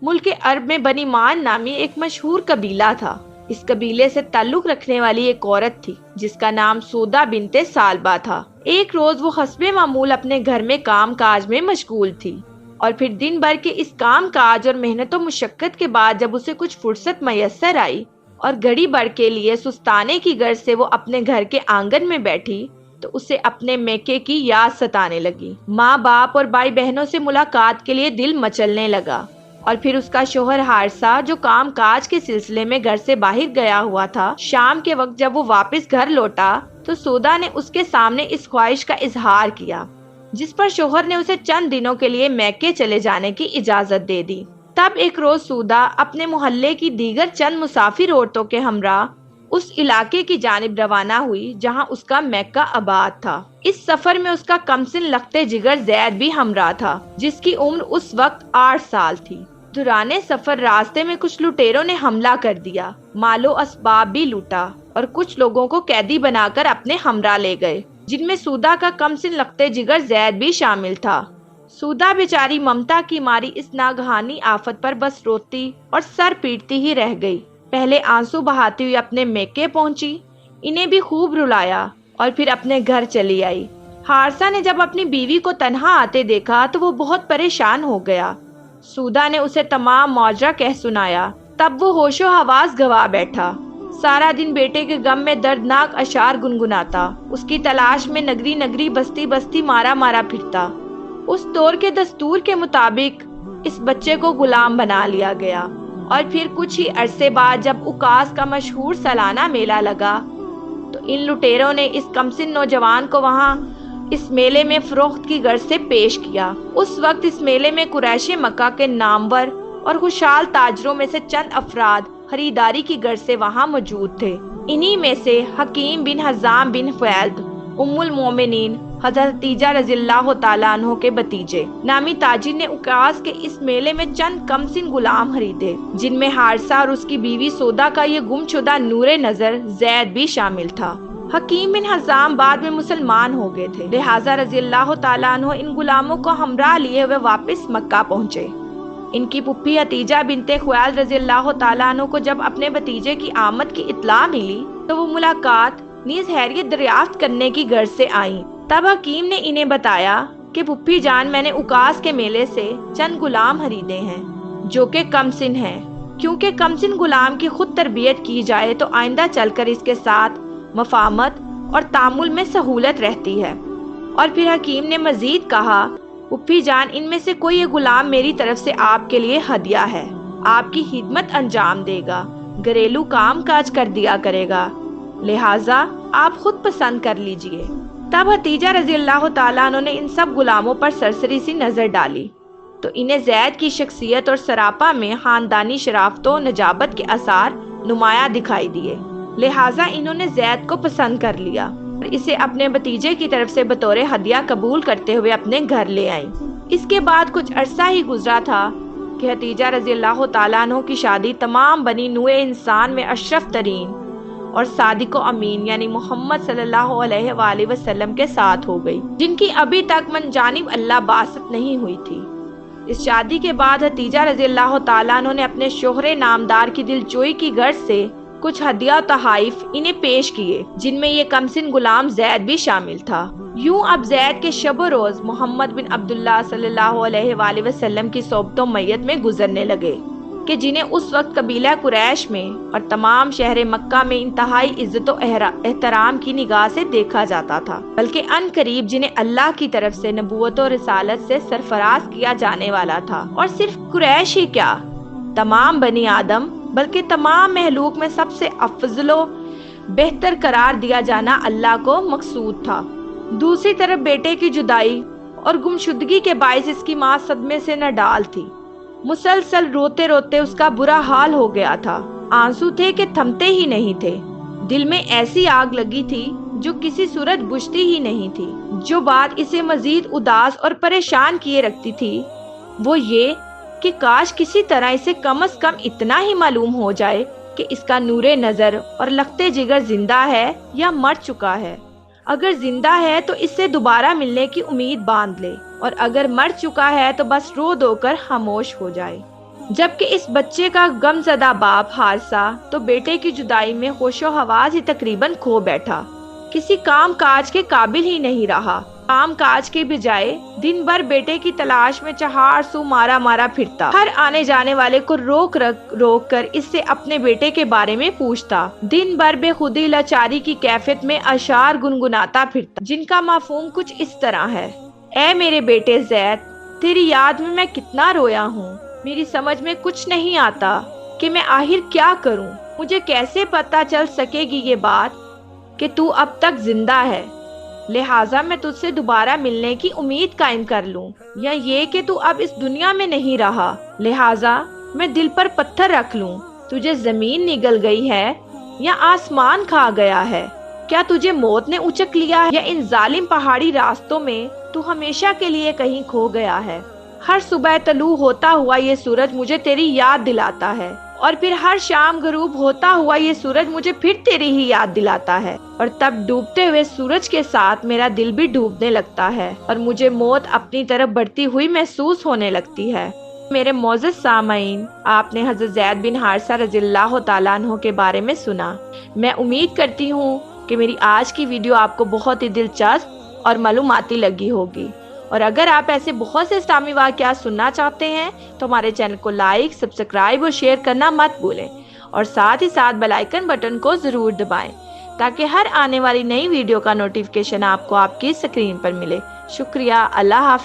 ملک عرب میں بنی مان نامی ایک مشہور قبیلہ تھا۔ اس قبیلے سے تعلق رکھنے والی ایک عورت تھی جس کا نام سودا بنت سالبہ تھا۔ ایک روز وہ حسب معمول اپنے گھر میں کام کاج میں مشغول تھی، اور پھر دن بھر کے اس کام کاج اور محنت و مشقت کے بعد جب اسے کچھ فرصت میسر آئی اور گھڑی بھر کے لیے سستانے کی غرض سے وہ اپنے گھر کے آنگن میں بیٹھی تو اسے اپنے میکے کی یاد ستانے لگی۔ ماں باپ اور بھائی بہنوں سے ملاقات کے لیے دل مچلنے لگا، اور پھر اس کا شوہر حارثہ جو کام کاج کے سلسلے میں گھر سے باہر گیا ہوا تھا، شام کے وقت جب وہ واپس گھر لوٹا تو سودا نے اس کے سامنے اس خواہش کا اظہار کیا، جس پر شوہر نے اسے چند دنوں کے لیے میکے چلے جانے کی اجازت دے دی۔ تب ایک روز سودا اپنے محلے کی دیگر چند مسافر عورتوں کے ہمراہ اس علاقے کی جانب روانہ ہوئی جہاں اس کا میکہ آباد تھا۔ اس سفر میں اس کا کمسن لخت جگر زید بھی ہمراہ تھا، جس کی عمر اس وقت 8 سال تھی۔ دوران سفر راستے میں کچھ لٹیروں نے حملہ کر دیا، مال و اسباب بھی لوٹا اور کچھ لوگوں کو قیدی بنا کر اپنے ہمراہ لے گئے، جن میں سودا کا کمسن لخت جگر زید بھی شامل تھا۔ سودا بیچاری ممتا کی ماری اس ناگہانی آفت پر بس روتی اور سر پیٹتی ہی رہ گئی۔ پہلے آنسو بہاتی ہوئی اپنے میکے پہنچی، انہیں بھی خوب رلایا اور پھر اپنے گھر چلی آئی۔ حارثہ نے جب اپنی بیوی کو تنہا آتے دیکھا تو وہ بہت پریشان ہو گیا۔ سودا نے اسے تمام ماجرا کہہ سنایا، تب وہ ہوش و حواس گوا بیٹھا۔ سارا دن بیٹے کے غم میں دردناک اشعار گنگناتا، اس کی تلاش میں نگری نگری بستی بستی مارا مارا پھرتا۔ اس دور کے دستور کے مطابق اس بچے کو غلام بنا لیا گیا، اور پھر کچھ ہی عرصے بعد جب اکاس کا مشہور سالانہ میلہ لگا تو ان لٹیروں نے اس کمسن نوجوان کو وہاں اس میلے میں فروخت کی غرض سے پیش کیا۔ اس وقت اس میلے میں قریش مکہ کے نامور اور خوشحال تاجروں میں سے چند افراد خریداری کی غرض سے وہاں موجود تھے۔ انہی میں سے حکیم بن حزام بن خیلد، ام المومنین حضرت حتیجہ رضی اللہ تعالیٰ عنہ کے بھتیجے نامی تاجر نے اکاس کے اس میلے میں چند کمسن غلام خریدے، جن میں حارثہ اور اس کی بیوی سودا کا یہ گم شدہ نور نظر زید بھی شامل تھا۔ حکیم بن حزام بعد میں مسلمان ہو گئے تھے، لہٰذا رضی اللہ تعالیٰ عنہ ان غلاموں کو ہمراہ لیے ہوئے واپس مکہ پہنچے۔ ان کی پھپھی حتیجہ بنت خویلد رضی اللہ تعالیٰ عنہ کو جب اپنے بھتیجے کی آمد کی اطلاع ملی تو وہ ملاقات نیز خیریت دریافت کرنے کی غرض سے آئیں۔ تب حکیم نے انہیں بتایا کہ پھپھی جان، میں نے اکاس کے میلے سے چند غلام خریدے ہیں جو کہ کمسن ہیں، کیونکہ کمسن غلام کی خود تربیت کی جائے تو آئندہ چل کر اس کے ساتھ مفاہمت اور تعامل میں سہولت رہتی ہے۔ اور پھر حکیم نے مزید کہا، پھپھی جان، ان میں سے کوئی ایک غلام میری طرف سے آپ کے لیے ہدیہ ہے، آپ کی خدمت انجام دے گا، گھریلو کام کاج کر دیا کرے گا، لہٰذا آپ خود پسند کر لیجئے۔ تب حتیجہ رضی اللہ تعالیٰ عنہ نے ان سب غلاموں پر سرسری سی نظر ڈالی تو انہیں زید کی شخصیت اور سراپا میں خاندانی شرافت و نجابت کے آثار نمایاں دکھائی دیے، لہٰذا انہوں نے زید کو پسند کر لیا اور اسے اپنے بھتیجے کی طرف سے بطور ہدیہ قبول کرتے ہوئے اپنے گھر لے آئیں۔ اس کے بعد کچھ عرصہ ہی گزرا تھا کہ حتیجہ رضی اللہ تعالیٰ عنہ کی شادی تمام بنی نوع انسان میں اشرف ترین اور صادق و امین یعنی محمد صلی اللہ علیہ وآلہ وسلم کے ساتھ ہو گئی، جن کی ابھی تک من جانب اللہ باسط نہیں ہوئی تھی۔ اس شادی کے بعد حتیجہ رضی اللہ تعالیٰ عنہ نے اپنے شوہر نامدار کی دل جوئی کی غرض سے کچھ ہدیہ و تحائف انہیں پیش کیے، جن میں یہ کمسن غلام زید بھی شامل تھا۔ یوں اب زید کے شب و روز محمد بن عبداللہ صلی اللہ علیہ وآلہ وسلم کی صحبت و میت میں گزرنے لگے، کہ جنہیں اس وقت قبیلہ قریش میں اور تمام شہر مکہ میں انتہائی عزت و احترام کی نگاہ سے دیکھا جاتا تھا، بلکہ ان قریب جنہیں اللہ کی طرف سے نبوت و رسالت سے سرفراز کیا جانے والا تھا، اور صرف قریش ہی کیا، تمام بنی آدم بلکہ تمام مخلوق میں سب سے افضل و بہتر قرار دیا جانا اللہ کو مقصود تھا۔ دوسری طرف بیٹے کی جدائی اور گمشدگی کے باعث اس کی ماں صدمے سے نہ ڈال تھی، مسلسل روتے روتے اس کا برا حال ہو گیا تھا، آنسو تھے کہ تھمتے ہی نہیں تھے، دل میں ایسی آگ لگی تھی جو کسی صورت بجھتی ہی نہیں تھی۔ جو بات اسے مزید اداس اور پریشان کیے رکھتی تھی وہ یہ کہ کاش کسی طرح اسے کم از کم اتنا ہی معلوم ہو جائے کہ اس کا نور نظر اور لخت جگر زندہ ہے یا مر چکا ہے۔ اگر زندہ ہے تو اس سے دوبارہ ملنے کی امید باندھ لے، اور اگر مر چکا ہے تو بس رو دو کر خاموش ہو جائے۔ جبکہ اس بچے کا غمزدہ باپ حارثہ تو بیٹے کی جدائی میں ہوش و حواس ہی تقریباً کھو بیٹھا، کسی کام کاج کے قابل ہی نہیں رہا۔ کام کاج کے بجائے دن بھر بیٹے کی تلاش میں چہار سو مارا مارا پھرتا، ہر آنے جانے والے کو روک کر اس سے اپنے بیٹے کے بارے میں پوچھتا، دن بھر بے خودی لاچاری کی کیفیت میں اشعار گنگناتا پھرتا جن کا مفہوم کچھ اس طرح ہے: اے میرے بیٹے زید، تیری یاد میں میں کتنا رویا ہوں، میری سمجھ میں کچھ نہیں آتا کہ میں آخر کیا کروں، مجھے کیسے پتہ چل سکے گی یہ بات کہ تو اب تک زندہ ہے، لہٰذا میں تجھ سے دوبارہ ملنے کی امید قائم کر لوں، یا یہ کہ تو اب اس دنیا میں نہیں رہا، لہٰذا میں دل پر پتھر رکھ لوں، تجھے زمین نگل گئی ہے یا آسمان کھا گیا ہے، کیا تجھے موت نے اچک لیا ہے یا ان ظالم پہاڑی راستوں میں تو ہمیشہ کے لیے کہیں کھو گیا ہے۔ ہر صبح طلوع ہوتا ہوا یہ سورج مجھے تیری یاد دلاتا ہے، اور پھر ہر شام غروب ہوتا ہوا یہ سورج مجھے پھر تیری ہی یاد دلاتا ہے، اور تب ڈوبتے ہوئے سورج کے ساتھ میرا دل بھی ڈوبنے لگتا ہے اور مجھے موت اپنی طرف بڑھتی ہوئی محسوس ہونے لگتی ہے۔ میرے معزز سامعین، آپ نے حضرت زید بن حارثہ رضی اللہ تعالیٰ عنہ کے بارے میں سنا۔ میں امید کرتی ہوں کہ میری آج کی ویڈیو آپ کو بہت ہی دلچسپ اور معلوماتی لگی ہوگی، اور اگر آپ ایسے بہت سے اسلامی واقعات سننا چاہتے ہیں تو ہمارے چینل کو لائک، سبسکرائب اور شیئر کرنا مت بھولیں، اور ساتھ ہی ساتھ بیل آئیکن بٹن کو ضرور دبائیں تاکہ ہر آنے والی نئی ویڈیو کا نوٹیفیکیشن آپ کو آپ کی اسکرین پر ملے۔ شکریہ، اللہ حافظ۔